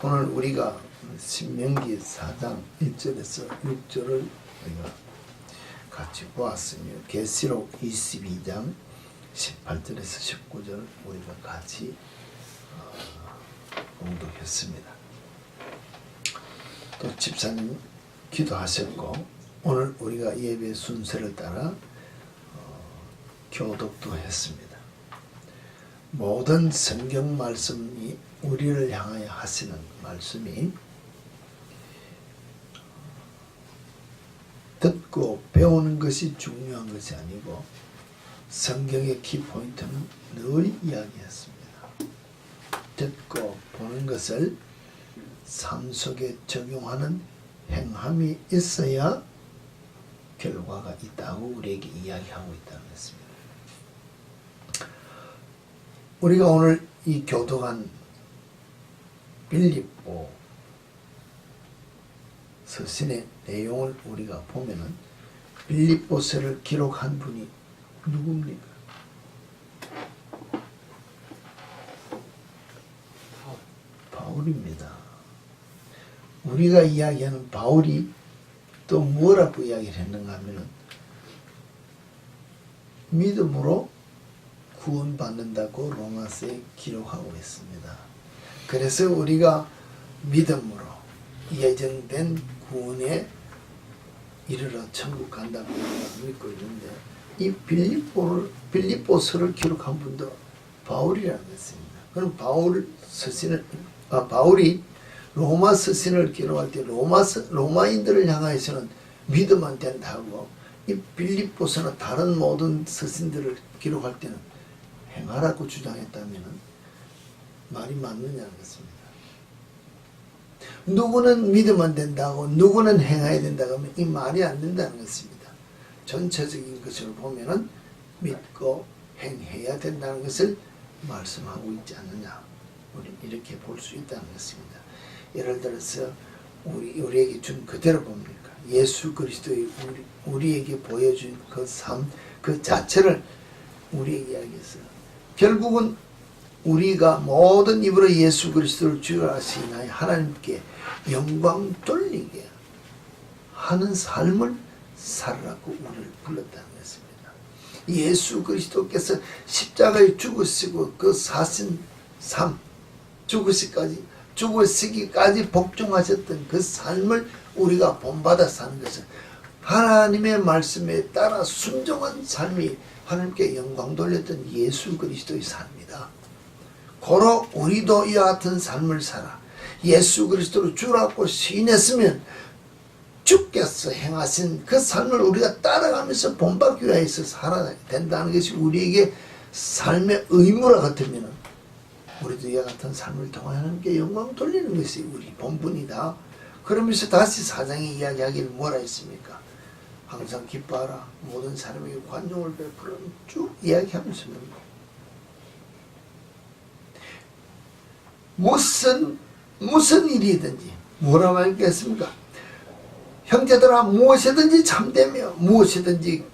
오늘 우리가 신명기 4장 1절에서 6절을 우리가 같이 보았으며 계시록 22장 18절에서 19절 우리가 같이 공독했습니다. 또 집사님 기도하셨고 오늘 우리가 예배 순서를 따라 교독도 했습니다. 모든 성경 말씀이 우리를 향하여 하시는 말씀이 듣고 배우는 것이 중요한 것이 아니고 성경의 키포인트는 늘 이야기했습니다. 듣고 보는 것을 삶 속에 적용하는 행함이 있어야 결과가 있다고 우리에게 이야기하고 있다는 것입니다. 우리가 오늘 이 교독한 빌립보 서신의 내용을 우리가 보면은 빌립보서를 기록한 분이 누굽니까? 바울입니다. 우리가 이야기하는 바울이 또 뭐라고 이야기를 했는가 하면은 믿음으로 구원받는다고 로마서에 기록하고 있습니다. 그래서 우리가 믿음으로 예정된 구원에 이르러 천국 간다고 믿고 있는데 이 빌립보서를 기록한 분도 바울이라는 것입니다. 그럼 바울이 로마 서신을 기록할 때 로마인들을 향하여서는 믿으면 된다고 이 빌립보서나 다른 모든 서신들을 기록할 때는 행하라고 주장했다면 말이 맞느냐는 것입니다. 누구는 믿으면 된다고 누구는 행해야 된다고 하면 이 말이 안 된다는 것입니다. 전체적인 것을 보면은 믿고 행해야 된다는 것을 말씀하고 있지 않느냐, 우리 이렇게 볼 수 있다는 것입니다. 예를 들어서 우리에게 준 그대로 봅니까? 예수 그리스도의 우리에게 보여준 그 삶, 그 자체를 우리에게 이야기해서 결국은 우리가 모든 입으로 예수 그리스도를 주여 하시나니 하나님께 영광 돌리게 하는 삶을 살라고 우리를 불렀다는 것입니다. 예수 그리스도께서 십자가에 죽으시고 그 사신 삶, 죽으시기까지 복종하셨던 그 삶을 우리가 본받아 사는 것은 하나님의 말씀에 따라 순종한 삶이 하나님께 영광 돌렸던 예수 그리스도의 삶이다. 고로 우리도 이와 같은 삶을 살아 예수 그리스도를 주라고 시인했으면 주께서 행하신 그 삶을 우리가 따라가면서 본받기 위해서 살아야 된다는 것이 우리에게 삶의 의무라 같으면 우리도 이와 같은 삶을 통해 하나님께 영광 돌리는 것이 우리 본분이다. 그러면서 다시 사장이 이야기하기를 뭐라 했습니까? 항상 기뻐하라. 모든 사람에게 관용을 베풀어 쭉 이야기하면서 무슨 일이든지 뭐라고 하겠습니까? 형제들아 무엇이든지 참되며 무엇이든지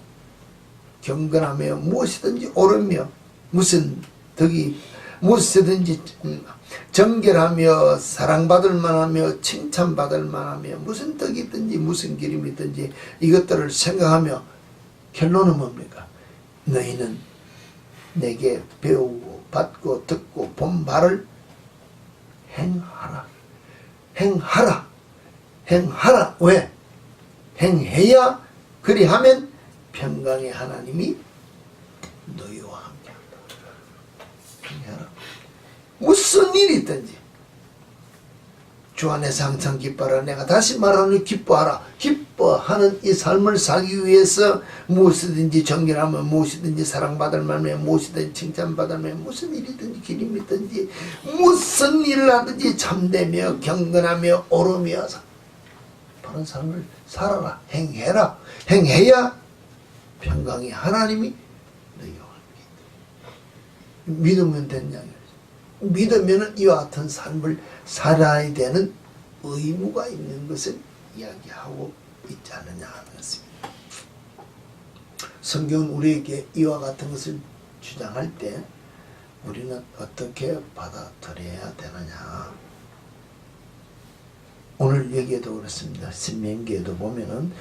경건하며 무엇이든지 옳으며 무엇이든지 정결하며 사랑받을 만하며 칭찬받을 만하며 무슨 덕이 있든지 무슨 기름이 있든지 이것들을 생각하며 결론은 뭡니까? 너희는 내게 배우고 받고 듣고 본 바를 행하라. 왜? 행해야 그리하면 평강의 하나님이 너희와 함께한다. 행해라. 무슨 일이 있든지 주 안에서 항상 기뻐하라. 내가 다시 말하는 기뻐하라. 기뻐하는 이 삶을 살기 위해서 무엇이든지 정결하면 무엇이든지 사랑받을 만하며 무엇이든지 칭찬받을 만하며 무슨 일이든지 기름이 있든지 무슨 일을 하든지 참되며 경건하며 옳으며 바른 삶을 살아라. 행해라. 행해야 평강의 하나님이 너희와 함께 있다. 믿으면 됐냐? 믿으면 이와 같은 삶을 살아야 되는 의무가 있는 것을 이야기하고 있지 않느냐 하는 것입니다. 성경은 우리에게 이와 같은 것을 주장할 때 우리는 어떻게 받아들여야 되느냐? 오늘 여기에도 그렇습니다. 신명기에도 보면은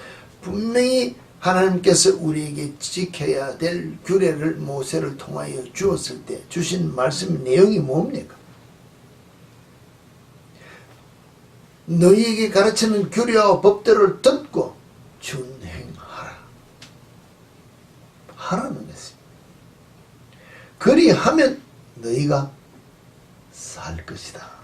분명히 하나님께서 우리에게 지켜야 될 규례를 모세를 통하여 주었을 때 주신 말씀 내용이 뭡니까? 너희에게 가르치는 규례와 법대로를 듣고 준행하라. 하라는 것입니다. 그리하면 너희가 살 것이다.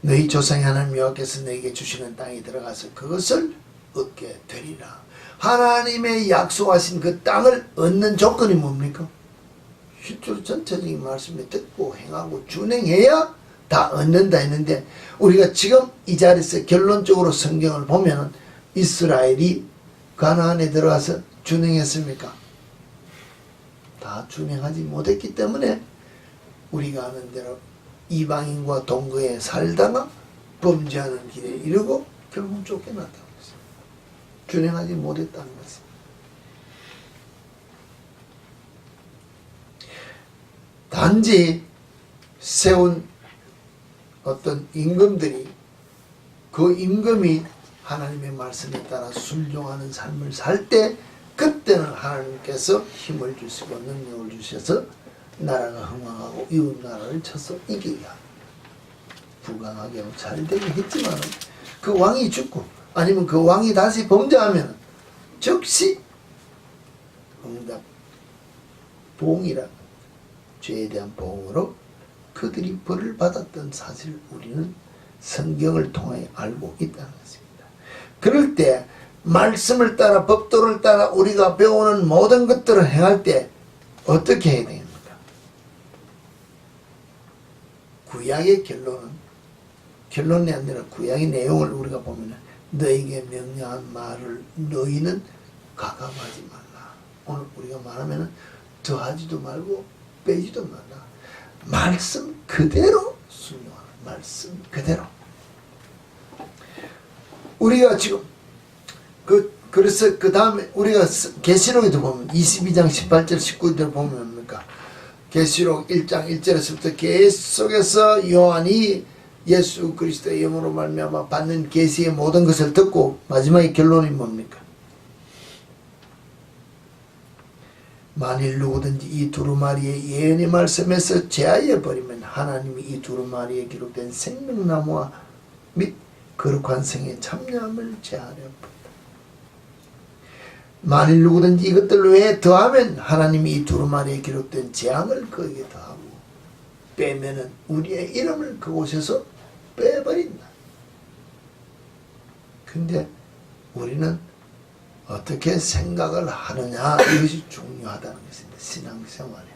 너희 조상의 하나님 여호와께서 너희에게 주시는 땅에 들어가서 그것을 얻게 되리라. 하나님의 약속하신 그 땅을 얻는 조건이 뭡니까? 실제로 전체적인 말씀에 듣고 행하고 준행해야 다 얻는다 했는데 우리가 지금 이 자리에서 결론적으로 성경을 보면은 이스라엘이 가나안에 들어가서 준행했습니까? 다 준행하지 못했기 때문에 우리가 아는 대로 이방인과 동거에 살다가 범죄하는 길에 이르고 결국 쫓겨났다는 것입니다. 준행하지 못했다는 것입니다. 단지 세운 어떤 임금들이 그 임금이 하나님의 말씀에 따라 순종하는 삶을 살 때 그때는 하나님께서 힘을 주시고 능력을 주셔서 나라가 흥왕하고 이웃 나라를 쳐서 이기게 하고 부강하게 하고 잘 되게 했지만 그 왕이 죽고 아니면 그 왕이 다시 범죄하면 즉시 응답 보응이라 죄에 대한 보응으로 그들이 벌을 받았던 사실을 우리는 성경을 통해 알고 있다는 것입니다. 그럴 때 말씀을 따라 법도를 따라 우리가 배우는 모든 것들을 행할 때 어떻게 해야 됩니까? 구약의 결론이 아니라 구약의 내용을 우리가 보면 너에게 명령한 말을 너희는 가감하지 말라. 오늘 우리가 말하면 더하지도 말고 빼지도 말라. 말씀 그대로 순종하는 말씀 그대로. 우리가 지금 그래서 그 다음에 우리가 계시록에도 보면 22장 18절 19절 보면 뭡니까? 계시록 1장 1절에서부터 계속해서 요한이 예수 그리스도의 이름으로 말미암아 받는 계시의 모든 것을 듣고 마지막에 결론이 뭡니까? 만일 누구든지 이 두루마리의 예언의 말씀에서 제하여 버리면 하나님이 이 두루마리에 기록된 생명나무와 및 거룩한 성에 참여함을 제하려 본다. 만일 누구든지 이것들 외에 더하면 하나님이 이 두루마리에 기록된 재앙을 그에게 더하고 빼면은 우리의 이름을 그곳에서 빼버린다. 근데 우리는 어떻게 생각을 하느냐 이것이 중요하다는 것입니다. 신앙생활에.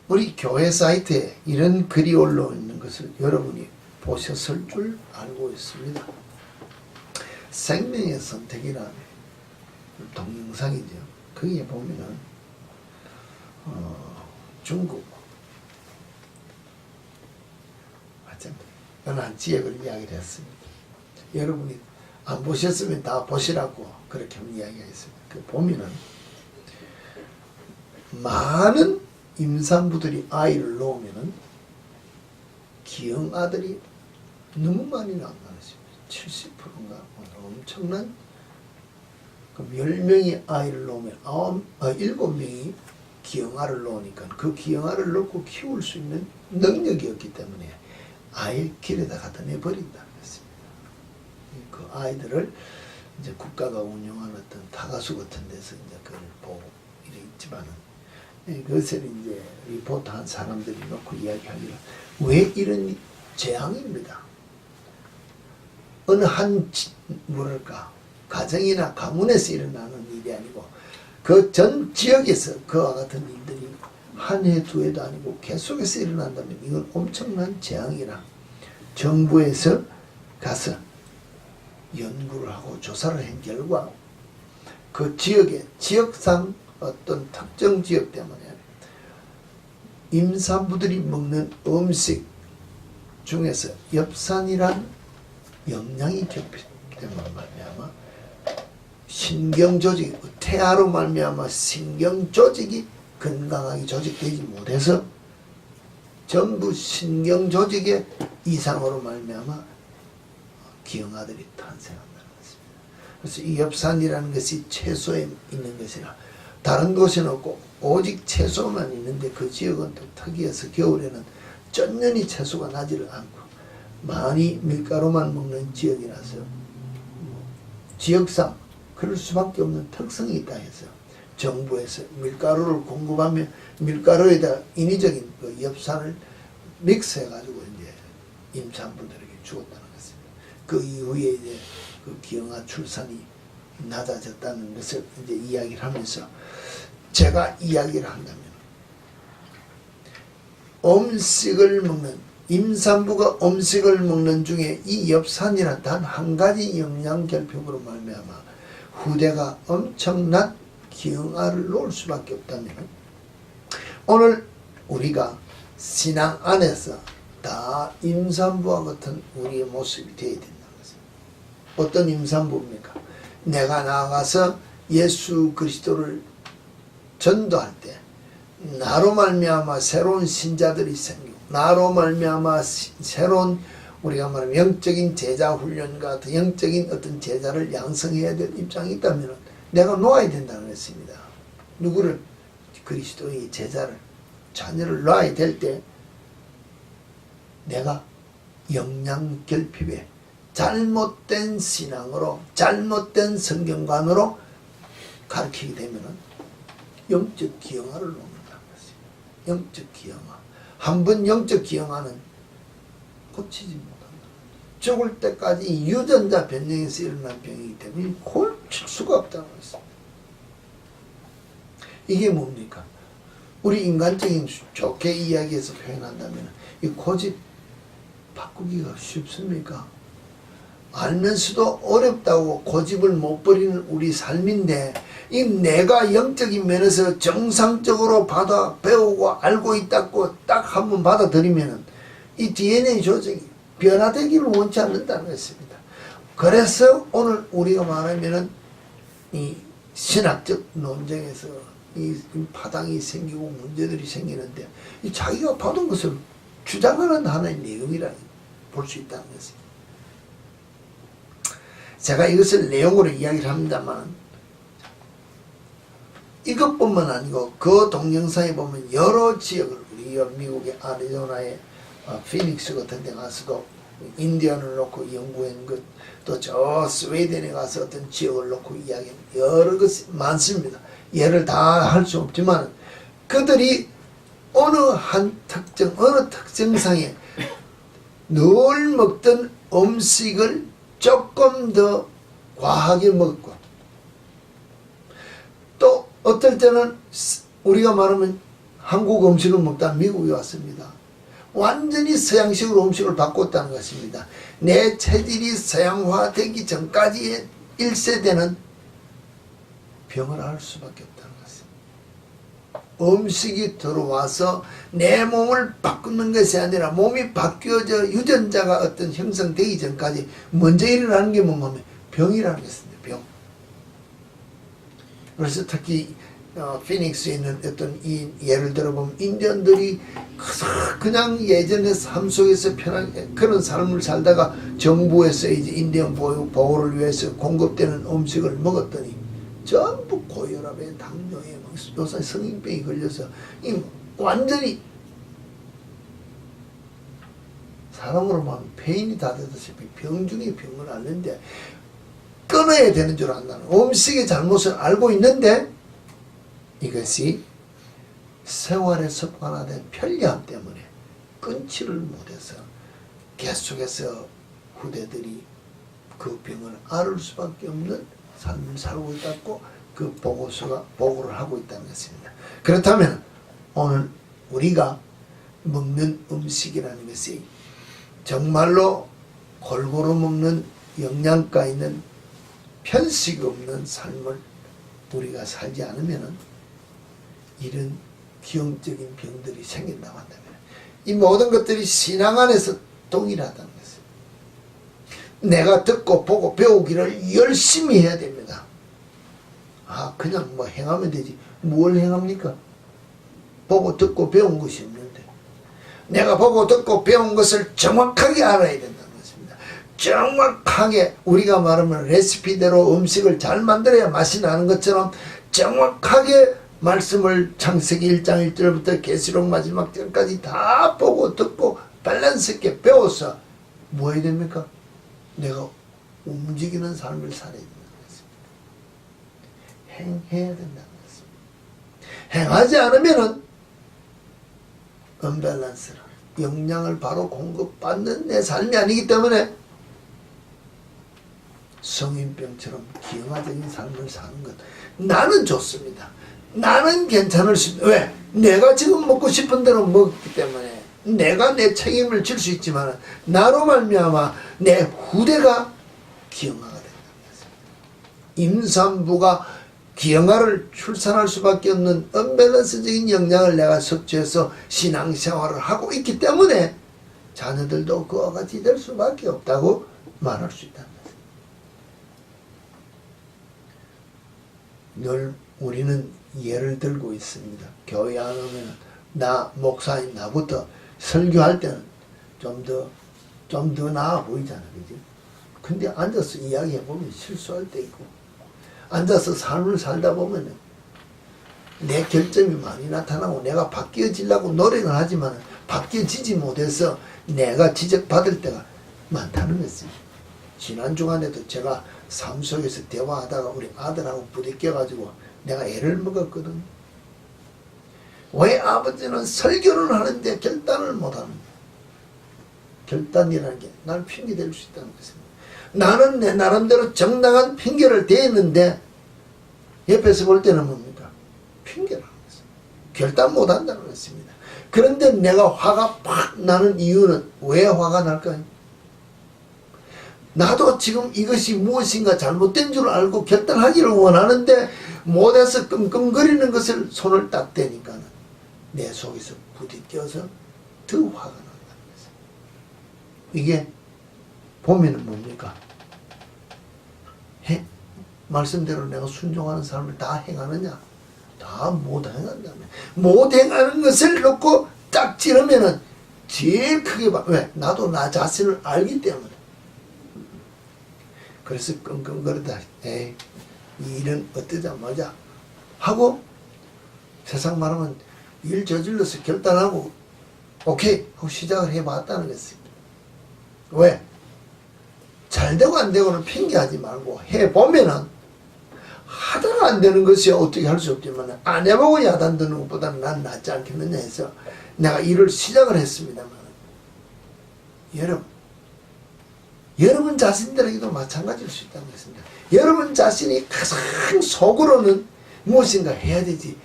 우리 교회 사이트에 이런 글이 올라오는 것을 여러분이 보셨을 줄 알고 있습니다. 생명의 선택이라는 동영상이죠. 거기에 보면은 중국 어느 한 지역을 이야기를 했습니다. 여러분이 안 보셨으면 다 보시라고 그렇게 이야기했습니다. 그 보면은 많은 임산부들이 아이를 놓으면은 기형 아들이 너무 많이 나온다는 것입니다. 70%인가 엄청난 10명의 아이를 놓으면 7명이 기형아를 놓으니까 그 기형아를 놓고 키울 수 있는 능력이 없기 때문에 아예 길에다 갖다 내버린다는 것입니다. 그 아이들을 이제 국가가 운영하는 어떤 타가수 같은 데서 이제 그걸 보고 이래 있지만은 그것을 이제 리포트한 사람들이 놓고 이야기하기를 왜 이런 재앙입니다. 어느 한 가정이나 가문에서 일어나는 일이 아니고 그 전 지역에서 그와 같은 일들이 한 해 두 해도 아니고 계속해서 일어난다면 이건 엄청난 재앙이라 정부에서 가서 연구를 하고 조사를 한 결과 그 지역의 지역상 어떤 특정 지역 때문에 임산부들이 먹는 음식 중에서 엽산이란 영양이 결핍 때문에 말미암아 신경조직 태아로 말미암아 신경조직이 건강하게 조직되지 못해서 전부 신경 조직의 이상으로 말미암아 기형아들이 탄생한다는 것입니다. 그래서 이 엽산이라는 것이 채소에 있는 것이라 다른 곳에는 없고 오직 채소만 있는데 그 지역은 또 특이해서 겨울에는 쩐년히 채소가 나지를 않고 많이 밀가루만 먹는 지역이라서 지역상 그럴 수밖에 없는 특성이 있다 해서 정부에서 밀가루를 공급하며 밀가루에다 인위적인 그 엽산을 믹스해가지고 이제 임산부들에게 주었다는 것입니다. 그 이후에 이제 그 기형아 출산이 낮아졌다는 것을 이제 이야기를 하면서 제가 이야기를 한다면 음식을 먹는 임산부가 음식을 먹는 중에 이 엽산이란 단 한 가지 영양 결핍으로 말미암아 후대가 엄청난 기형아를 놓을 수밖에 없다면 오늘 우리가 신앙 안에서 다 임산부와 같은 우리의 모습이 되어야 된다는 것입니다. 어떤 임산부입니까? 내가 나아가서 예수 그리스도를 전도할 때 나로 말미암아 새로운 신자들이 생기고 나로 말미암아 새로운 우리가 말하면 영적인 제자 훈련과 같은 영적인 어떤 제자를 양성해야 될 입장이 있다면 내가 놓아야 된다는 것입니다. 누구를? 그리스도의 제자를 자녀를 놓아야 될 때 내가 영양결핍에 잘못된 신앙으로 잘못된 성경관으로 가르치게 되면 영적 기형아를 놓는다는 것입니다. 영적 기형아. 한번 영적 기형아는 고치지 못한다. 죽을 때까지 유전자 변형에서 일어난 병이기 때문에 고칠 수가 없다는 것입니다. 이게 뭡니까? 우리 인간적인 좋게 이야기해서 표현한다면 이 고집 바꾸기가 쉽습니까? 알면서도 어렵다고 고집을 못 버리는 우리 삶인데 이 내가 영적인 면에서 정상적으로 받아 배우고 알고 있다고 딱 한번 받아들이면 이 DNA 조직이 변화되기를 원치 않는다는 것입니다. 그래서 오늘 우리가 말하면은 이 신학적 논쟁에서 이 파당이 생기고 문제들이 생기는데 이 자기가 받은 것을 주장하는 하나의 내용이라 볼 수 있다는 것입니다. 제가 이것을 내용으로 이야기를 합니다만 이것뿐만 아니고 그 동영상에 보면 여러 지역을 우리 미국의 아리조나의 피닉스 같은 데 가서도 인디언을 놓고 연구한 것, 또 저 스웨덴에 가서 어떤 지역을 놓고 이야기한 여러 것이 많습니다. 예를 다 할 수 없지만 그들이 어느 한 특정 어느 특정상에 늘 먹던 음식을 조금 더 과하게 먹고 또 어떨 때는 우리가 말하면 한국 음식을 먹다 미국에 왔습니다. 완전히 서양식으로 음식을 바꿨다는 것입니다. 내 체질이 서양화되기 전까지의 1세대는 병을 앓을 수밖에 없다는 것입니다. 음식이 들어와서 내 몸을 바꾸는 것이 아니라 몸이 바뀌어져 유전자가 어떤 형성되기 전까지 먼저 일어나는 게 뭐냐면 병이라는 것입니다. 병. 그래서 특히 피닉스에 있는 어떤 이 예를 들어보면 인디언들이 그냥 예전에 삶 속에서 편하게 그런 삶을 살다가 정부에서 이제 인디언 보호를 위해서 공급되는 음식을 먹었더니 전부 고혈압에 당뇨에 요새 성인병이 걸려서 이 완전히 사람으로 말하면 폐인이 다 되다시피 병 중에 병을 앓는데 끊어야 되는 줄 안다는 음식의 잘못을 알고 있는데 이것이 생활에 습관화된 편리함 때문에 끊지를 못해서 계속해서 후대들이 그 병을 앓을 수밖에 없는 삶을 살고 있다고 그 보고를 하고 있다는 것입니다. 그렇다면 오늘 우리가 먹는 음식이라는 것이 정말로 골고루 먹는 영양가 있는 편식 없는 삶을 우리가 살지 않으면 이런 기형적인 병들이 생긴다고 한다면 이 모든 것들이 신앙 안에서 동일하다는 것입니다. 내가 듣고 보고 배우기를 열심히 해야 됩니다. 그냥 뭐 행하면 되지. 뭘 행합니까? 보고 듣고 배운 것이 없는데 내가 보고 듣고 배운 것을 정확하게 알아야 된다는 것입니다. 정확하게 우리가 말하면 레시피대로 음식을 잘 만들어야 맛이 나는 것처럼 정확하게 말씀을 창세기 1장 1절부터 계시록 마지막 절까지 다 보고 듣고 밸런스 있게 배워서 뭐 해야 됩니까? 내가 움직이는 삶을 살아야 된다는 것입니다. 행해야 된다는 것입니다. 행하지 않으면은 언밸런스라 영양을 바로 공급받는 내 삶이 아니기 때문에 성인병처럼 기형아적인 삶을 사는 것 나는 좋습니다. 나는 괜찮을 수 있다. 왜? 내가 지금 먹고 싶은 대로 먹기 때문에 내가 내 책임을 질 수 있지만 나로 말미암아 내 후대가 기형아가 된다는 것입니다. 임산부가 기형아를 출산할 수밖에 없는 언밸런스적인 영향을 내가 섭취해서 신앙생활을 하고 있기 때문에 자녀들도 그와 같이 될 수밖에 없다고 말할 수 있다는 것입니다. 늘 우리는 예를 들고 있습니다. 교회 안 오면 나 목사인 나부터 설교할 때는 좀 더 나아 보이잖아, 그지? 근데 앉아서 이야기해보면 실수할 때 있고 앉아서 삶을 살다 보면 내 결점이 많이 나타나고 내가 바뀌어지려고 노력을 하지만 바뀌어지지 못해서 내가 지적받을 때가 많다는 것입니다. 지난 주간에도 제가 삶 속에서 대화하다가 우리 아들하고 부딪혀가지고 내가 애를 먹었거든. 왜 아버지는 설교를 하는데 결단을 못하는가? 결단이라는 게 날 핑계 댈 수 있다는 것입니다. 나는 내 나름대로 정당한 핑계를 대했는데 옆에서 볼 때는 뭡니까? 핑계라는 것입니다. 결단 못한다는 것입니다. 그런데 내가 화가 팍 나는 이유는 왜 화가 날까요? 나도 지금 이것이 무엇인가 잘못된 줄 알고 결단하기를 원하는데 못해서 끙끙거리는 것을 손을 딱 대니까 내 속에서 부딪혀서 더 화가 난다는 것입니다. 이게 보면은 뭡니까? 말씀대로 내가 순종하는 삶을 다 행하느냐? 다 못 행한다며. 못 행하는 것을 놓고 딱 찌르면은 제일 크게 봐. 왜? 나도 나 자신을 알기 때문에. 그래서 끙끙거리다. 에이, 이 일은 어떠자마자 하고 세상 말하면 일 저질러서 결단하고 오케이 하고 시작을 해봤다는 것입니다. 왜? 잘 되고 안 되고는 핑계하지 말고 해보면은 하다가 안 되는 것이 어떻게 할 수 없지만 안 해보고 야단 드는 것보다는 난 낫지 않겠느냐 해서 내가 일을 시작을 했습니다만 여러분 자신들에게도 마찬가지일 수 있다는 것입니다. 여러분 자신이 가장 속으로는 무엇인가 해야 되지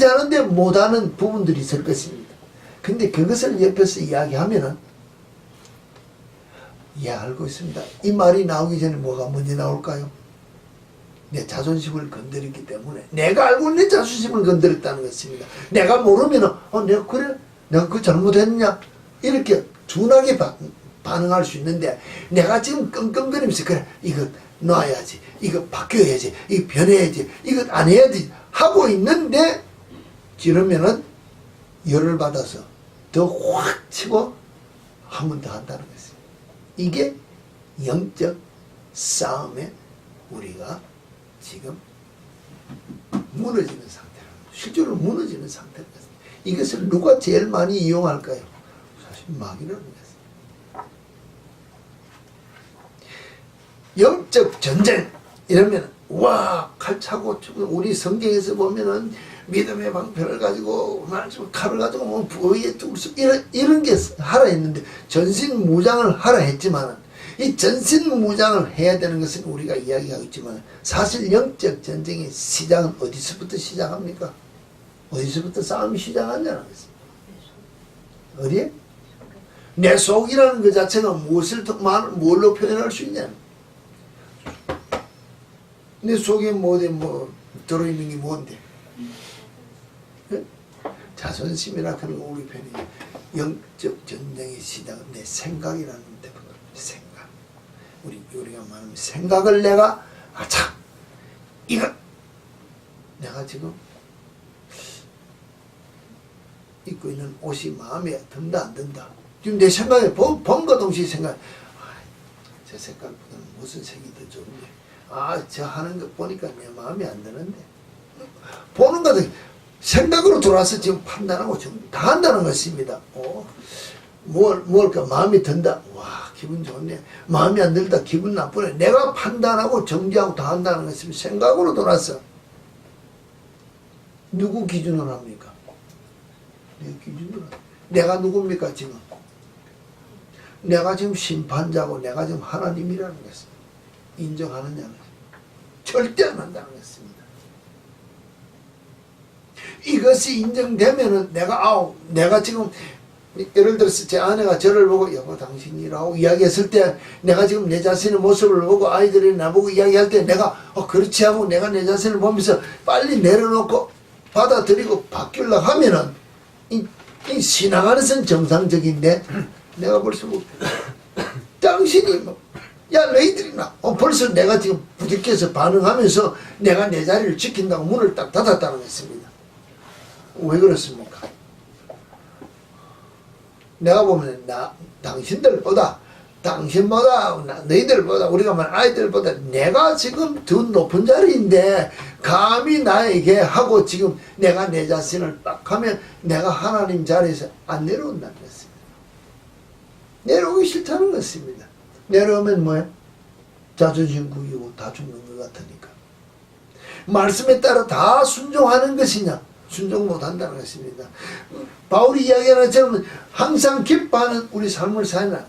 않은데 못하는 부분들이 있을 것입니다. 근데 그것을 옆에서 이야기하면은 알고 있습니다. 이 말이 나오기 전에 뭐가 먼저 나올까요? 내 자존심을 건드렸기 때문에 내가 알고 있는 자존심을 건드렸다는 것입니다. 내가 모르면은 내가 그래? 내가 그거 잘못했냐? 이렇게 둔하게 반응할 수 있는데 내가 지금 끙끙거리면서 그래 이거 놔야지 이거 바뀌어야지 이거 변해야지 이거 안 해야지 하고 있는데 지르면은 열을 받아서 더 확 치고 한 번 더 한다는 것입니다. 이게 영적 싸움에 우리가 지금 무너지는 상태라는 거예요. 실제로 무너지는 상태입니다. 이것을 누가 제일 많이 이용할까요? 사실 마귀라는 것입니다. 영적 전쟁 이러면 칼차고 우리 성경에서 보면은 믿음의 방패를 가지고 칼을 가지고 뭐 부위에 뚝뚝 이런 게 하라 했는데 전신 무장을 하라 했지만 이 전신 무장을 해야 되는 것은 우리가 이야기하고 있지만 사실 영적 전쟁의 시작은 어디서부터 시작합니까? 어디서부터 싸움이 시작하냐는 것입니다. 어디에? 내 속이라는 것 자체가 뭘로 표현할 수 있냐? 내 속에 들어있는 게 뭔데? 자존심이라 그런 거 우리 편이 영적 전쟁의 시작은 내 생각이라는 데부터 생각. 우리가 말하면 생각을 내가 이거 내가 지금 입고 있는 옷이 마음에 든다 안 든다. 지금 내 생각에 본과 동시에 생각, 저 색깔보다는 무슨 색이 더 좋은데, 저 하는 거 보니까 내 마음에 안 드는데, 보는 것도 생각으로 들어와서 지금 판단하고 지금 다 한다는 것입니다. 뭘까 마음이 든다, 와 기분 좋네. 마음이 안 들다 기분 나쁘네. 내가 판단하고 정지하고 다 한다는 것입니다. 생각으로 돌아서 누구 기준으로 합니까? 내 기준으로. 내가 누굽니까 지금? 내가 지금 심판자고 내가 지금 하나님이라는 것을 인정하느냐는 절대 안 한다는 것입니다. 이것이 인정되면은 내가 지금 예를 들어서 제 아내가 저를 보고 여보 당신이라고 이야기했을 때 내가 지금 내 자신의 모습을 보고 아이들이 나보고 이야기할 때 내가 그렇지 하고 내가 내 자신을 보면서 빨리 내려놓고 받아들이고 바뀌려고 하면은 이 신앙 안에서는 정상적인데 내가 벌써 당신이 야 너희들이나 벌써 내가 지금 부딪혀서 반응하면서 내가 내 자리를 지킨다고 문을 딱 닫았다는 것입니다. 왜 그렇습니까? 내가 보면 당신들보다 너희들보다 우리가 말하는 아이들보다 내가 지금 더 높은 자리인데 감히 나에게 하고 지금 내가 내 자신을 딱 하면 내가 하나님 자리에서 안 내려온다는 것입니다. 내려오기 싫다는 것입니다. 내려오면 뭐예요? 자존심 구기고 다 죽는 것 같으니까. 말씀에 따라 다 순종하는 것이냐? 순종 못한다는 것입니다. 바울이 이야기하는 것처럼 항상 기뻐하는 우리 삶을 살나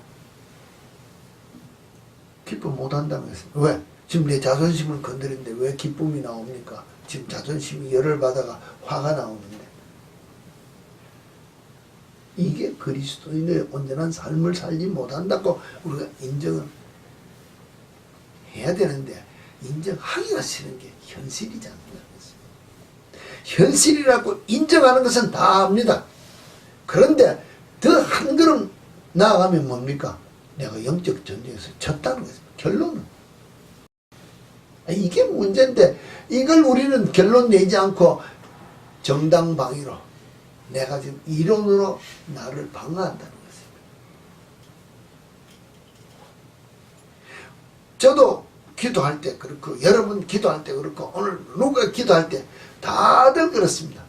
기뻐 못한다는 것입니다. 왜? 지금 내 자존심을 건드리는데 왜 기쁨이 나옵니까? 지금 자존심이 열을 받아가 화가 나오는데 이게 그리스도인의 온전한 삶을 살지 못한다고 우리가 인정을 해야 되는데 인정하기가 싫은 게 현실이지 않는 것입니다. 현실이라고 인정하는 것은 다 압니다. 그런데 더 한 걸음 나아가면 뭡니까? 내가 영적 전쟁에서 졌다는 것입니다. 결론은. 이게 문제인데 이걸 우리는 결론 내지 않고 정당방위로 내가 지금 이론으로 나를 방어한다는 것입니다. 저도 기도할 때 그렇고 여러분 기도할 때 그렇고 오늘 누가 기도할 때 다들 그렇습니다.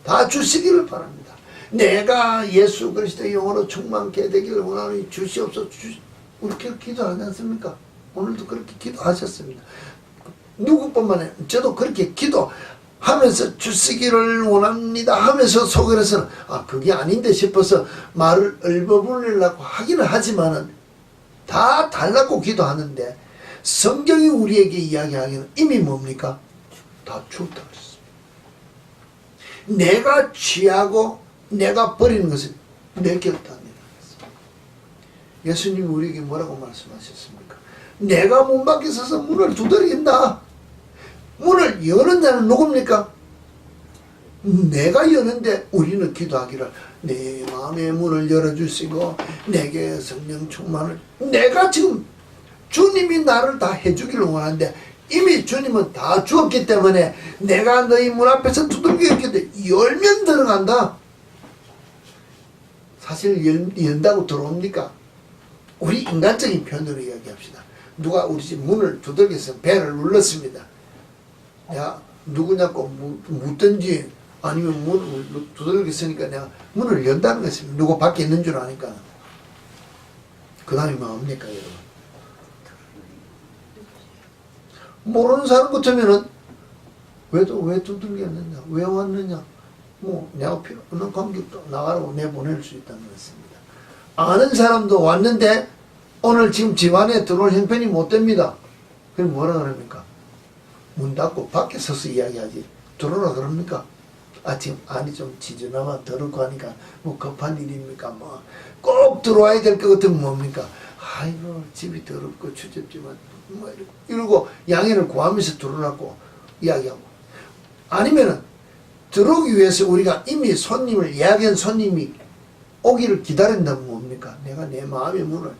다 주시기를 바랍니다. 내가 예수 그리스도의 영으로 충만케 되기를 원하니 주시옵소서. 그렇게 기도하지 않습니까? 오늘도 그렇게 기도하셨습니다. 누구뿐만 아니라 저도 그렇게 기도하면서 주시기를 원합니다 하면서 속으로서는 그게 아닌데 싶어서 말을 얼버무리려고 하기는 하지만은 다 달라고 기도하는데 성경이 우리에게 이야기하기는 이미 뭡니까? 다 죽었다 그랬습니다. 내가 취하고 내가 버리는 것은 내 결단이라는 것입니다. 예수님이 우리에게 뭐라고 말씀하셨습니까? 내가 문 밖에 서서 문을 두드린다. 문을 여는 자는 누굽니까? 내가 여는데 우리는 기도하기를 내 마음의 문을 열어주시고 내게 성령 충만을 내가 지금 주님이 나를 다 해주기를 원하는데 이미 주님은 다 주었기 때문에 내가 너희 문 앞에서 두들겨 있기 때문에 열면 들어간다. 사실 연다고 들어옵니까? 우리 인간적인 표현으로 이야기합시다. 누가 우리 집 문을 두들겨서 배를 눌렀습니다. 내가 누구냐고 묻든지 아니면 문을 두들겼으니까 내가 문을 연다는 것입니다. 누구 밖에 있는 줄 아니까. 그 다음에 뭐합니까 여러분? 모르는 사람 같으면은 왜 두들겼느냐? 왜 왔느냐? 내가 필요 없는 관계도 나가라고 내보낼 수 있다는 것입니다. 아는 사람도 왔는데 오늘 지금 집안에 들어올 형편이 못 됩니다. 그럼 뭐라 그럽니까? 문 닫고 밖에 서서 이야기하지. 들어오라 그럽니까? 지금 안이 좀 지저나만 더럽고 하니까 급한 일입니까? 꼭 들어와야 될 것 같으면 뭡니까? 아이고 집이 더럽고 추접지만 이러고 양해를 구하면서 들어오라고 이야기하고 아니면은 들어오기 위해서 우리가 이미 손님을 예약한 손님이 오기를 기다린다면 뭡니까? 내가 내 마음의 문을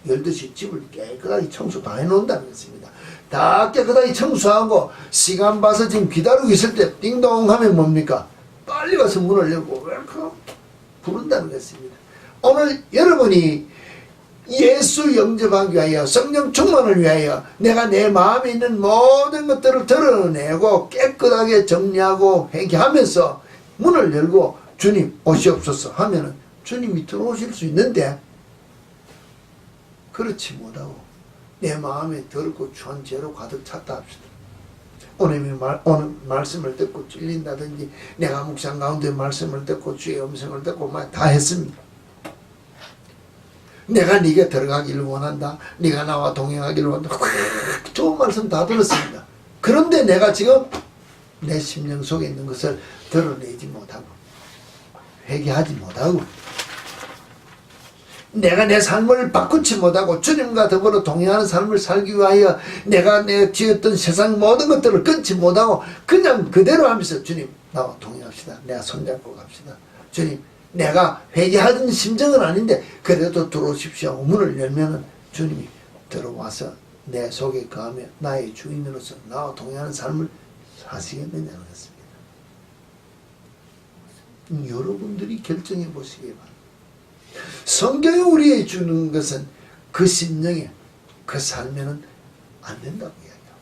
열듯이 집을 깨끗하게 청소 다 해놓는다는 것입니다. 다 깨끗하게 청소하고 시간 봐서 지금 기다리고 있을 때 띵동 하면 뭡니까? 빨리 가서 문을 열고 웰컴 부른다는 것입니다. 오늘 여러분이 예수 영접하기 위하여 성령 충만을 위하여 내가 내 마음에 있는 모든 것들을 드러내고 깨끗하게 정리하고 회개하면서 문을 열고 주님 오시옵소서 하면은 주님이 들어오실 수 있는데 그렇지 못하고 내 마음에 더럽고 추한 죄로 가득 찼다 합시다. 오늘 말씀을 듣고 찔린다든지 내가 묵상 가운데 말씀을 듣고 주의 음성을 듣고 다 했습니다. 내가 네게 들어가기를 원한다. 네가 나와 동행하기를 원한다. 좋은 말씀 다 들었습니다. 그런데 내가 지금 내 심령 속에 있는 것을 드러내지 못하고 회개하지 못하고 내가 내 삶을 바꾸지 못하고 주님과 더불어 동행하는 삶을 살기 위하여 내가 지었던 세상 모든 것들을 끊지 못하고 그냥 그대로 하면서 주님 나와 동행합시다. 내가 손잡고 갑시다. 주님 내가 회개하는 심정은 아닌데 그래도 들어오십시오. 문을 열면은 주님이 들어와서 내 속에 거하며 나의 주인으로서 나와 동행하는 삶을 사시겠느냐는 것입니다. 여러분들이 결정해 보시기 바랍니다. 성경이 우리에게 주는 것은 그 심령에 그 삶에는 안 된다고 이야기하고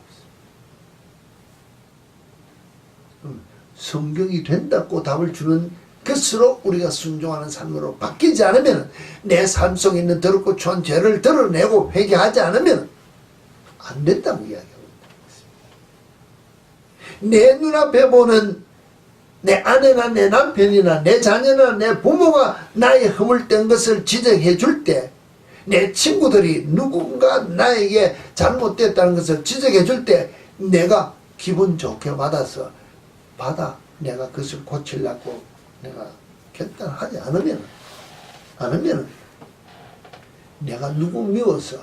있습니다. 성경이 된다고 답을 주는 것으로 우리가 순종하는 삶으로 바뀌지 않으면 내 삶 속에 있는 더럽고 추한 죄를 드러내고 회개하지 않으면 안 된다고 이야기하고 있습니다. 내 눈앞에 보는 내 아내나 내 남편이나 내 자녀나 내 부모가 나의 허물된 것을 지적해 줄 때 내 친구들이 누군가 나에게 잘못됐다는 것을 지적해 줄 때 내가 기분 좋게 받아서 내가 그것을 고치려고 내가 결단하지 않으면 내가 누구 미워서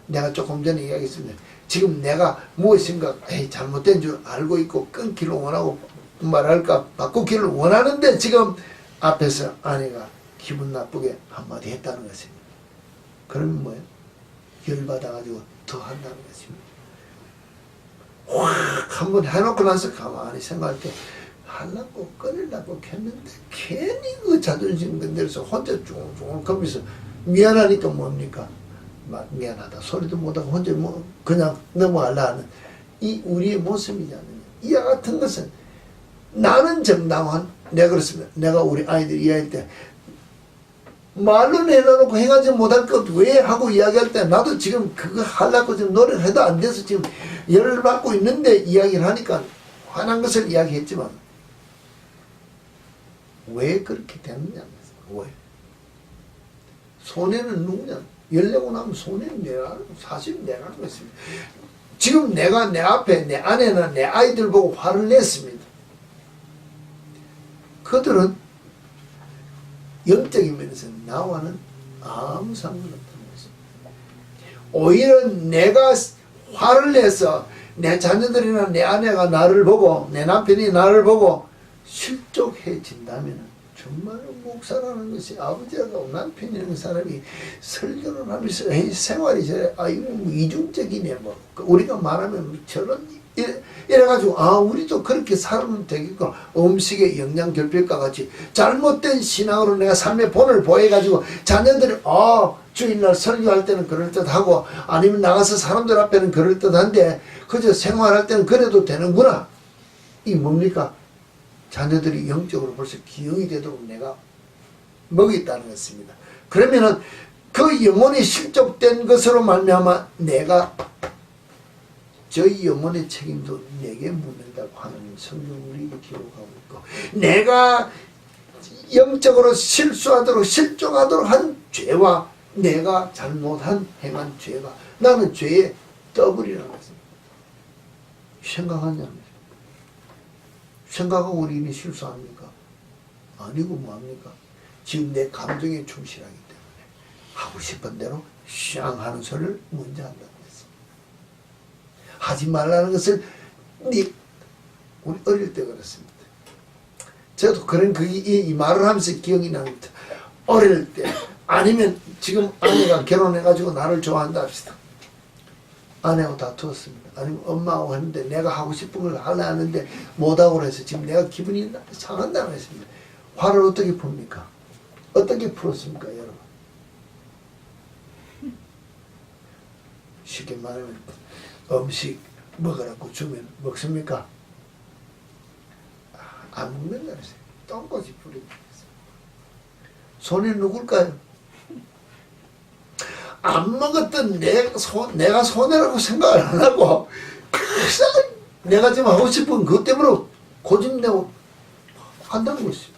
내가 조금 전에 이야기했습니다. 지금 내가 무엇인가 잘못된 줄 알고 있고 끊기를 원하고 말할까 바꾸기를 원하는데 지금 앞에서 아내가 기분 나쁘게 한마디 했다는 것입니다. 그러면 뭐예요? 열받아가지고 더 한다는 것입니다. 확 한번 해놓고 나서 가만히 생각할 때 하려고 끊으려고 했는데 괜히 그 자존심 건드려서 혼자 쫑쫑 거면서 미안하니까 뭡니까? 미안하다 소리도 못하고 혼자 그냥 넘어가려 하는 이 우리의 모습이지 않느냐. 이와 같은 것은 나는 정당한 내가 그렇습니다. 내가 우리 아이들 이야기할 때 말로 내놓고 행하지 못할 것 왜 하고 이야기할 때 나도 지금 그거 하려고 지금 노력을 해도 안 돼서 지금 열을 받고 있는데 이야기를 하니까 화난 것을 이야기했지만 왜 그렇게 됐느냐. 왜? 손해는 누구냐? 열내고 나면 손해는 내가 사실 내가 하는 것입니다. 지금 내가 내 앞에 내 아내나 내 아이들 보고 화를 냈습니다. 그들은 영적인 면에서 나와는 아무 상관없다는 것입니다. 오히려 내가 화를 내서 내 자녀들이나 내 아내가 나를 보고 내 남편이 나를 보고 실족해진다면 정말로 목사라는 것이 아버지하고 남편이라는 사람이 설교를 하면서 생활이 저래 이중적이네 뭐 우리가 말하면 저런 이래가지고 우리도 그렇게 살면 되겠구나. 음식의 영양 결핍과 같이 잘못된 신앙으로 내가 삶의 본을 보여가지고 자녀들이 주일날 설교할 때는 그럴듯하고 아니면 나가서 사람들 앞에는 그럴듯한데 그저 생활할 때는 그래도 되는구나. 이 뭡니까? 자녀들이 영적으로 벌써 기억이 되도록 내가 먹였다는 것입니다. 그러면은 그 영혼이 실족된 것으로 말미암아 내가 저희 영혼의 책임도 내게 묻는다고 하는 성경 우리에게 기록하고 있고 내가 영적으로 실수하도록 실족하도록 한 죄와 내가 잘못한 행한 죄가 나는 죄의 더블이라는 것입니다. 생각하냐면 생각하고 우리는 실수합니까? 아니고 뭐합니까? 지금 내 감정에 충실하기 때문에 하고 싶은 대로 샹 하는 소리를 먼저 한다는 것입니다. 하지 말라는 것을 우리 어릴 때 그랬습니다. 저도 그런 이 말을 하면서 기억이 납니다. 어릴 때 아니면 지금 아내가 결혼해가지고 나를 좋아한다 합시다. 아내하고 다투었습니다. 아니면 엄마하고 했는데 내가 하고 싶은 걸 하려 하는데 못하고 그래서 지금 내가 기분이 상한다는 것입니다. 화를 어떻게 풉니까? 어떻게 풀었습니까, 여러분? 쉽게 말하면 음식 먹으라고 주면 먹습니까? 안 먹는다 그랬어요. 똥꼬치 뿌립니다. 손이 누굴까요? 안 먹었던 내가 손해라고 생각을 안 하고 내가 지금 하고 싶은 그것 때문에 고집내고 한다는 것이죠.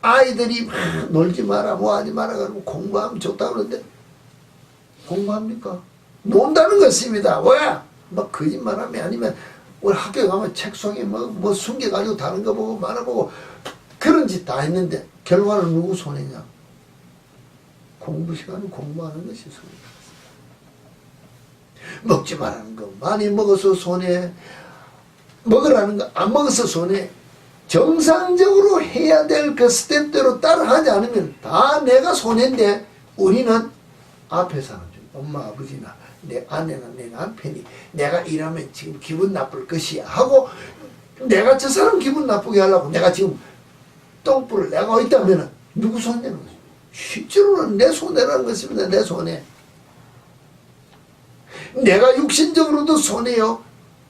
아이들이 막 놀지 마라 뭐 하지 마라 그러고 공부하면 좋다 그러는데 공부합니까? 논다는 것입니다. 왜? 막 거짓말하면 아니면 우리 학교 가면 책 속에 뭐 숨겨가지고 다른 거 보고 말아보고 그런 짓 다 했는데 결과는 누구 손해냐? 공부 시간은 공부하는 것이 손해다. 먹지 말라는 거 많이 먹어서 손해, 먹으라는 거 안 먹어서 손해. 정상적으로 해야 될 그 스텝대로 따라하지 않으면 다 내가 손해인데 우리는 앞에 사람 중 엄마 아버지나 내 아내나 내 남편이 내가 이러면 지금 기분 나쁠 것이야 하고 내가 저 사람 기분 나쁘게 하려고 내가 지금 똥불을 내가 있다면 누구 손해는 거죠? 실제로는 내 손해라는 것입니다. 내 손해. 내가 육신적으로도 손해요.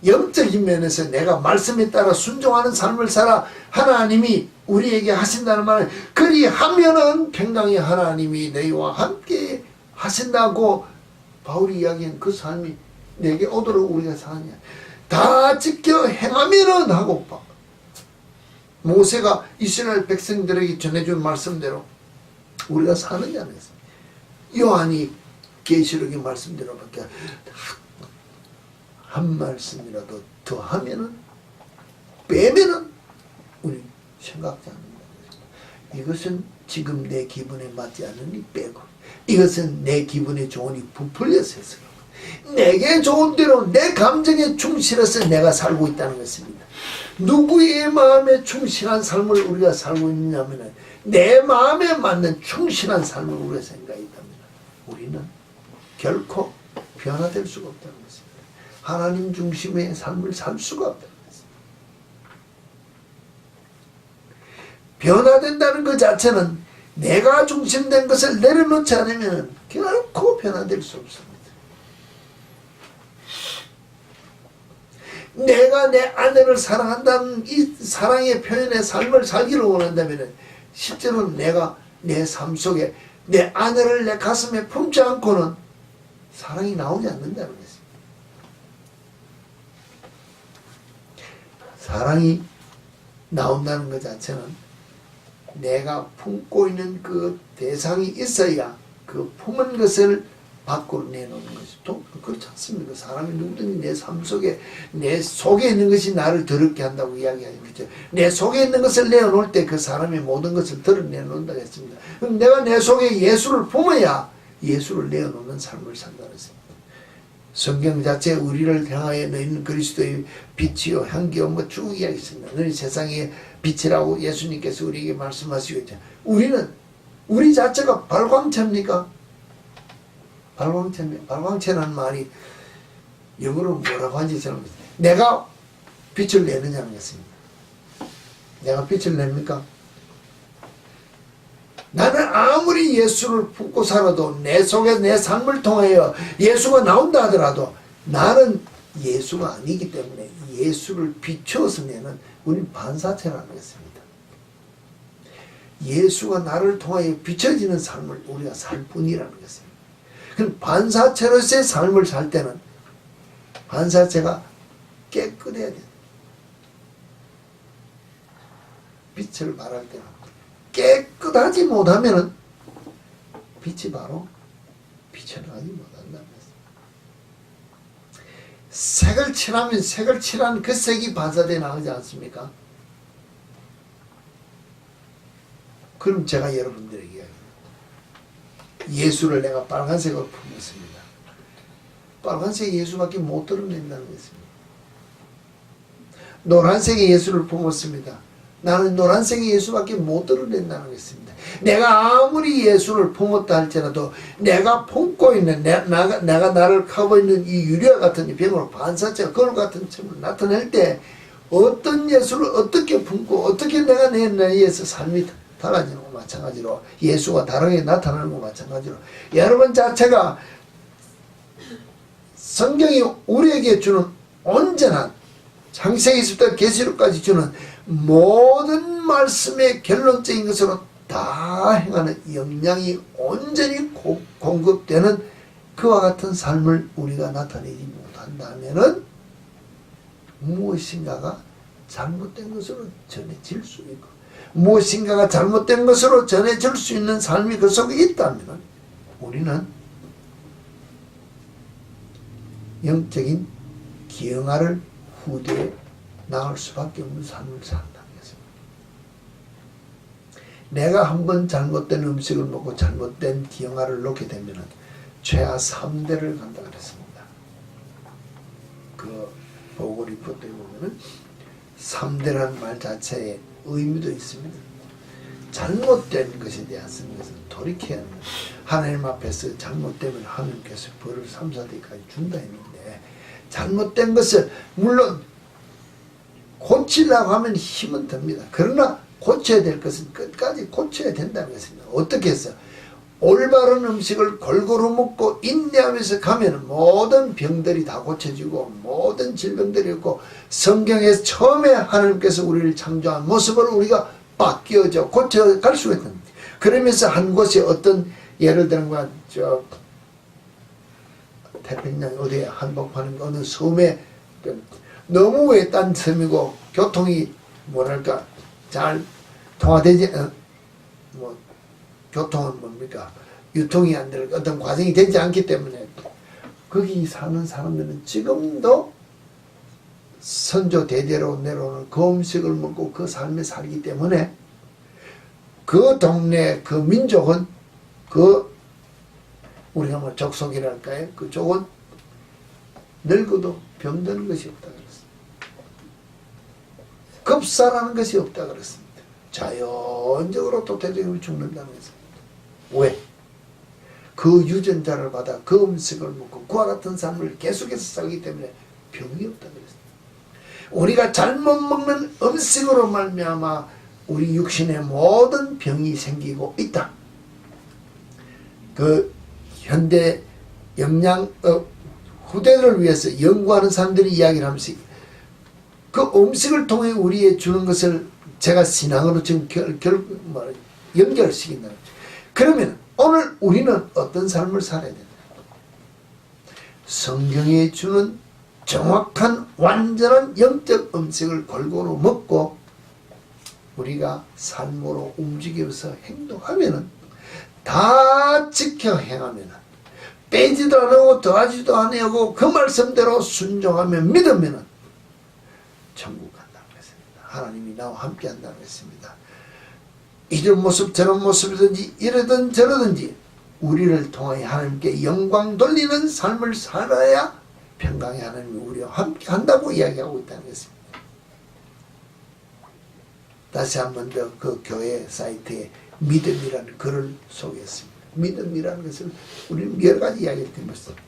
영적인 면에서 내가 말씀에 따라 순종하는 삶을 살아 하나님이 우리에게 하신다는 말은 그리하면은 평강의 하나님이 너희와 함께 하신다고 바울이 이야기한 그 삶이 내게 오도록 우리가 사느냐. 다 지켜 행하면은 하고 모세가 이스라엘 백성들에게 전해준 말씀대로 우리가 사느냐는 것입니다. 요한이 계시록의 말씀대로밖에 한 말씀이라도 더 하면은 빼면은 우리 생각지 않는다. 이것은 지금 내 기분에 맞지 않으니 빼고 이것은 내 기분에 좋으니 부풀려서 해서 내게 좋은 대로 내 감정에 충실해서 내가 살고 있다는 것입니다. 누구의 마음에 충실한 삶을 우리가 살고 있느냐면 내 마음에 맞는 충실한 삶을 우리가 생각했답니다. 우리는 결코 변화될 수가 없다는 것입니다. 하나님 중심의 삶을 살 수가 없다는 것입니다. 변화된다는 것 자체는 내가 중심된 것을 내려놓지 않으면 결코 변화될 수 없습니다. 내가 내 아내를 사랑한다는 이 사랑의 표현의 삶을 살기를 원한다면 실제로 내가 내 삶 속에 내 아내를 내 가슴에 품지 않고는 사랑이 나오지 않는다는 것입니다. 사랑이 나온다는 것 자체는 내가 품고 있는 그 대상이 있어야 그 품은 것을 밖으로 내놓는 것이 또 그렇지 않습니까? 사람이 누구든지 내 삶 속에 내 속에 있는 것이 나를 더럽게 한다고 이야기하죠. 내 속에 있는 것을 내어놓을 때 그 사람이 모든 것을 드러내놓는다고 했습니다. 그럼 내가 내 속에 예수를 품어야 예수를 내어놓는 삶을 산다는 것입니다. 성경 자체 우리를 향하여 너희는 그리스도의 빛이요 향기요 뭐 쭉 이야기했습니다. 너희 세상의 빛이라고 예수님께서 우리에게 말씀하시고 있죠. 우리 자체가 발광체입니까? 발광체라는 말이 영어로 뭐라고 하는지 저는 내가 빛을 내느냐는 것입니다. 내가 빛을 냅니까? 나는 아무리 예수를 품고 살아도 내 속에 내 삶을 통하여 예수가 나온다 하더라도 나는 예수가 아니기 때문에 예수를 비추어서 내는 우린 반사체라는 것입니다. 예수가 나를 통하여 비춰지는 삶을 우리가 살 뿐이라는 것입니다. 그럼 반사체로서의 삶을 살 때는 반사체가 깨끗해야 돼요. 빛을 발할 때는 깨끗하지 못하면 빛이 바로 비춰나가지 못한다는 것입니다. 색을 칠하면 색을 칠한 그 색이 반사되어 나오지 않습니까? 그럼 제가 여러분들에게 이야기합니다. 예수를 내가 빨간색으로 품었습니다. 빨간색 예수밖에 못 드러낸다는 것입니다. 노란색의 예수를 품었습니다. 나는 노란색의 예수밖에 못 드러낸다는 것입니다. 내가 아무리 예수를 품었다 할지라도 내가 품고 있는 내가 나를 하고 있는 이 유리와 같은 이 병으로 반사체가 거울 같은 점을 나타낼 때 어떤 예수를 어떻게 품고 어떻게 내가 내 나이에서 삶이 달라지는 것 마찬가지로 예수가 다르게 나타나는 것 마찬가지로 여러분 자체가 성경이 우리에게 주는 온전한 창세기부터 계시록까지 주는 모든 말씀의 결론적인 것으로 다 행하는 영향이 온전히 공급되는 그와 같은 삶을 우리가 나타내지 못한다면은 무엇인가가 잘못된 것으로 전해질 수 있고 무엇인가가 잘못된 것으로 전해질 수 있는 삶이 그 속에 있다면 우리는 영적인 기형아를 후대에 나올 수밖에 없는 삶을 산다는 것입니다. 내가 한번 잘못된 음식을 먹고 잘못된 기형아를 놓게 되면 최하 3대를 간다 그랬습니다. 그 보고 리포트에 보면은 3대라는 말 자체에 의미도 있습니다. 잘못된 것에 대해서 돌이켜야 합니다. 하나님 앞에서 잘못되면 하나님께서 벌을 3, 4대까지 준다 했는데 잘못된 것을 물론 고치려고 하면 힘은 듭니다. 그러나 고쳐야 될 것은 끝까지 고쳐야 된다는 것입니다. 어떻게 해서 올바른 음식을 골고루 먹고 인내하면서 가면 모든 병들이 다 고쳐지고 모든 질병들이 없고 성경에서 처음에 하나님께서 우리를 창조한 모습을 우리가 바뀌어져 고쳐갈 수가 있는 겁니다. 그러면서 한 곳에 어떤 예를 들면 저 태평양 어디에 한복판인 어느 섬에 너무 외딴 섬이고 교통이 뭐랄까 잘 통화되지 뭐 교통은 뭡니까 유통이 안 될 어떤 과정이 되지 않기 때문에 거기 사는 사람들은 지금도 선조 대대로 내려오는 그 음식을 먹고 그 삶에 살기 때문에 그 동네 그 민족은 그 우리가 뭐 족속이랄까요? 그쪽은 늙어도 병드는 것이 없다 그랬습니다. 급사라는 것이 없다 그랬습니다. 자연적으로 도태적으로 죽는다는 것입니다. 왜? 그 유전자를 받아 그 음식을 먹고 그와 같은 삶을 계속해서 살기 때문에 병이 없다 그랬습니다. 우리가 잘못 먹는 음식으로 말미암아 우리 육신에 모든 병이 생기고 있다. 그 현대 영양 후대를 위해서 연구하는 사람들이 이야기를 하면서 그 음식을 통해 우리에 주는 것을 제가 신앙으로 지금 연결시킨다. 그러면 오늘 우리는 어떤 삶을 살아야 된다? 성경에 주는 정확한 완전한 영적 음식을 골고루 먹고 우리가 삶으로 움직여서 행동하면은 다 지켜 행하면은 빼지도 안 하고 더하지도 아니하고 그 말씀대로 순종하면 믿으면은 천국 간다는 것입니다. 하나님이 나와 함께 한다는 것입니다. 이런 모습 저런 모습이든지 이러든 저러든지 우리를 통하여 하나님께 영광 돌리는 삶을 살아야 평강의 하나님이 우리와 함께 한다고 이야기하고 있다는 것입니다. 다시 한 번 더 그 교회 사이트에 믿음이라는 글을 소개했습니다. 믿음이라는 것을 우리는 여러 가지 이야기를 드렸습니다.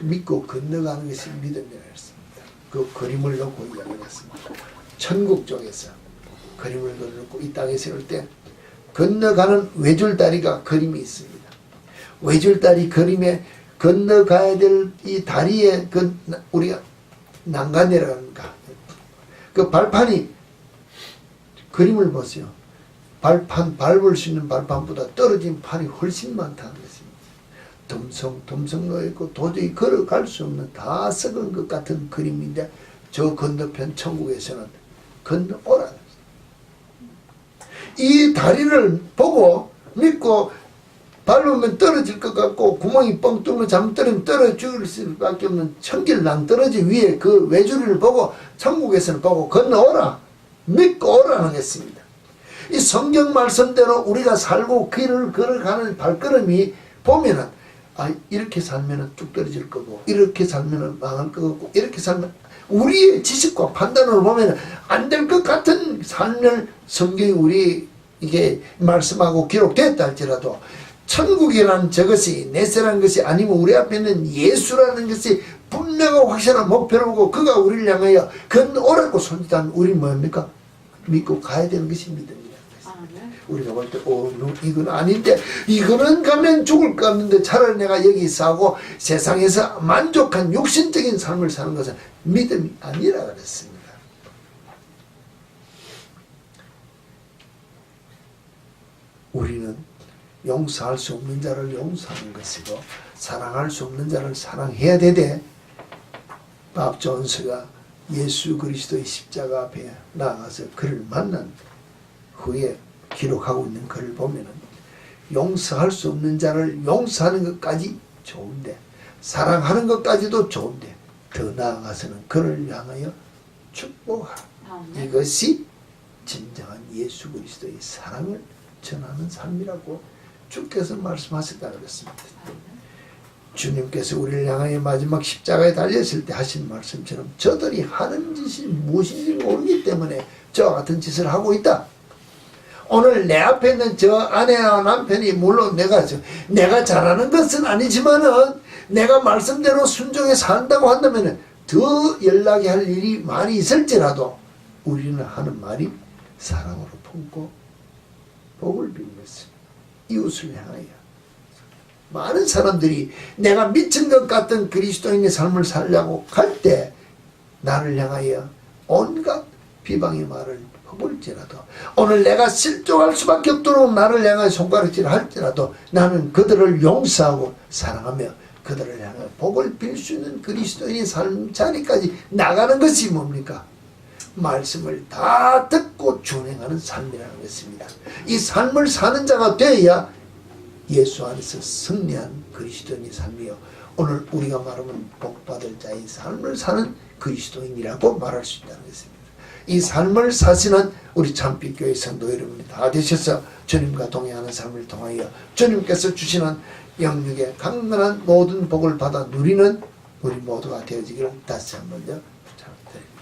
믿고 건너가는 것이 믿음이라고 했습니다. 그 그림을 놓고 이야기를 했습니다. 천국 쪽에서 그림을 놓고 이 땅에 세울 때 건너가는 외줄다리가 그림이 있습니다. 외줄다리 그림에 건너가야 될 이 다리에 그 우리가 난간이라는가 그 발판이 그림을 보세요. 발판 밟을 수 있는 발판보다 떨어진 판이 훨씬 많다는 것입니다. 덤성 놓여있고 도저히 걸어갈 수 없는 다 썩은 것 같은 그림인데 저 건너편 천국에서는 건너오라. 이 다리를 보고 믿고 밟으면 떨어질 것 같고 구멍이 뻥 뚫면 잘못 떨어지면 떨어질 수밖에 없는 천길 낭떠러지 위에 그 외줄을 보고 천국에서는 보고 건너오라. 믿고 오라는 것입니다. 이 성경 말씀대로 우리가 살고 길을 걸어가는 발걸음이 보면은 이렇게 살면은 뚝 떨어질 거고 이렇게 살면은 망할 거 같고 이렇게 살면 우리의 지식과 판단으로 보면은 안 될 것 같은 삶을 성경이 우리 이게 말씀하고 기록됐다 할지라도 천국이라는 저것이 내세라는 것이 아니면 우리 앞에 있는 예수라는 것이 분명하고 확실한 목표를 보고 그가 우리를 향하여 그 오라고 손짓하면 우리는 뭐합니까? 믿고 가야 되는 것이 믿음이라는 것입니다. 우리가 볼 때 이건 아닌데 이거는 가면 죽을 것 같는데 차라리 내가 여기 있어하고 세상에서 만족한 육신적인 삶을 사는 것은 믿음이 아니라 그랬습니다. 우리는 용서할 수 없는 자를 용서하는 것이고 사랑할 수 없는 자를 사랑해야 되되 밥 존스가 예수 그리스도의 십자가 앞에 나가서 그를 만난 후에 기록하고 있는 글을 보면은 용서할 수 없는 자를 용서하는 것까지 좋은데 사랑하는 것까지도 좋은데 더 나아가서는 그를 향하여 축복하라. 이것이 진정한 예수 그리스도의 사랑을 전하는 삶이라고 주께서 말씀하셨다 그랬습니다. 주님께서 우리를 향하여 마지막 십자가에 달렸을 때 하신 말씀처럼 저들이 하는 짓이 무엇인지 모르기 때문에 저와 같은 짓을 하고 있다. 오늘 내 앞에 있는 저 아내와 남편이 물론 내가 잘하는 것은 아니지만은 내가 말씀대로 순종해 산다고 한다면 더 연락이 할 일이 많이 있을지라도 우리는 하는 말이 사랑으로 품고 복을 비는 것입니다. 이웃을 향하여 많은 사람들이 내가 미친 것 같은 그리스도인의 삶을 살려고 할 때 나를 향하여 온갖 비방의 말을 해볼지라도 오늘 내가 실족할 수밖에 없도록 나를 향하여 손가락질 할지라도 나는 그들을 용서하고 사랑하며 그들을 향하여 복을 빌 수 있는 그리스도인의 삶 자리까지 나가는 것이 뭡니까? 말씀을 다 듣고 준행하는 삶이라는 것입니다. 이 삶을 사는 자가 되어야 예수 안에서 승리한 그리스도인의 삶이요 오늘 우리가 말하면 복받을 자의 삶을 사는 그리스도인이라고 말할 수 있다는 것입니다. 이 삶을 사시는 우리 참빛교회 성도 여러분이 다 되셔서 주님과 동행하는 삶을 통하여 주님께서 주시는 영육의 강건한 모든 복을 받아 누리는 우리 모두가 되어지기를 다시 한번 부탁드립니다.